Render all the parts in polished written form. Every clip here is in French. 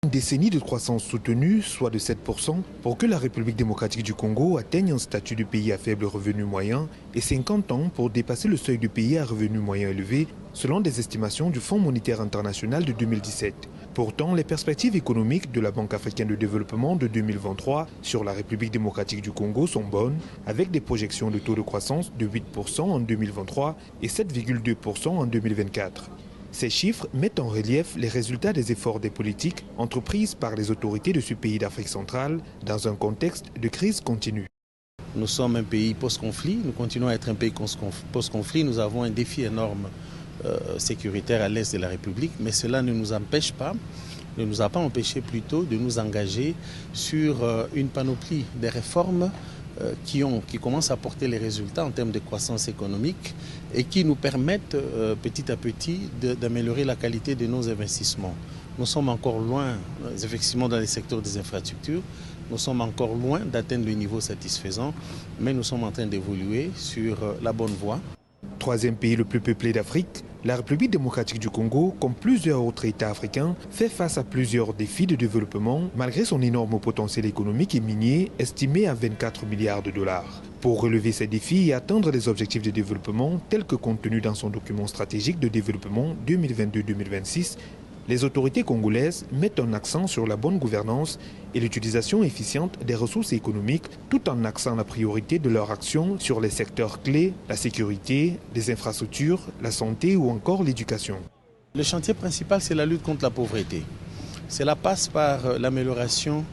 Une décennie de croissance soutenue, soit de 7%, pour que la République démocratique du Congo atteigne un statut de pays à faible revenu moyen et 50 ans pour dépasser le seuil de pays à revenu moyen élevé, selon des estimations du Fonds monétaire international de 2017. Pourtant, les perspectives économiques de la Banque africaine de développement de 2023 sur la République démocratique du Congo sont bonnes, avec des projections de taux de croissance de 8% en 2023 et 7,2% en 2024. Ces chiffres mettent en relief les résultats des efforts des politiques entreprises par les autorités de ce pays d'Afrique centrale dans un contexte de crise continue. Nous sommes un pays post-conflit, nous continuons à être un pays post-conflit, nous avons un défi énorme sécuritaire à l'est de la République, mais cela ne nous a pas empêché plutôt de nous engager sur une panoplie de réformes qui commencent à porter les résultats en termes de croissance économique et qui nous permettent petit à petit d'améliorer la qualité de nos investissements. Nous sommes encore loin, effectivement, dans les secteurs des infrastructures, nous sommes encore loin d'atteindre le niveau satisfaisant, mais nous sommes en train d'évoluer sur la bonne voie. Troisième pays le plus peuplé d'Afrique, la République démocratique du Congo, comme plusieurs autres États africains, fait face à plusieurs défis de développement malgré son énorme potentiel économique et minier estimé à 24 milliards de dollars. Pour relever ces défis et atteindre les objectifs de développement tels que contenus dans son document stratégique de développement 2022-2026, les autorités congolaises mettent un accent sur la bonne gouvernance et l'utilisation efficiente des ressources économiques tout en axant la priorité de leur action sur les secteurs clés, la sécurité, les infrastructures, la santé ou encore l'éducation. Le chantier principal, c'est la lutte contre la pauvreté. Cela passe par l'amélioration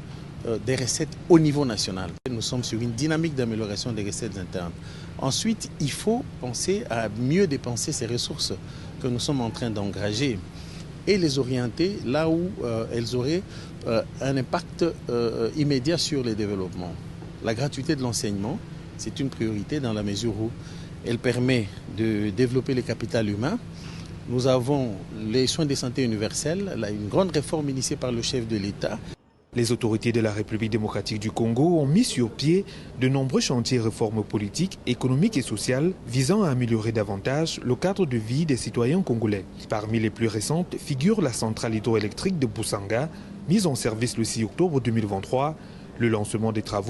des recettes au niveau national. Nous sommes sur une dynamique d'amélioration des recettes internes. Ensuite, il faut penser à mieux dépenser ces ressources que nous sommes en train d'engager et les orienter là où elles auraient un impact immédiat sur les développements. La gratuité de l'enseignement, c'est une priorité dans la mesure où elle permet de développer le capital humain. Nous avons les soins de santé universels, une grande réforme initiée par le chef de l'État. Les autorités de la République démocratique du Congo ont mis sur pied de nombreux chantiers de réformes politiques, économiques et sociales visant à améliorer davantage le cadre de vie des citoyens congolais. Parmi les plus récentes figure la centrale hydroélectrique de Boussanga, mise en service le 6 octobre 2023, le lancement des travaux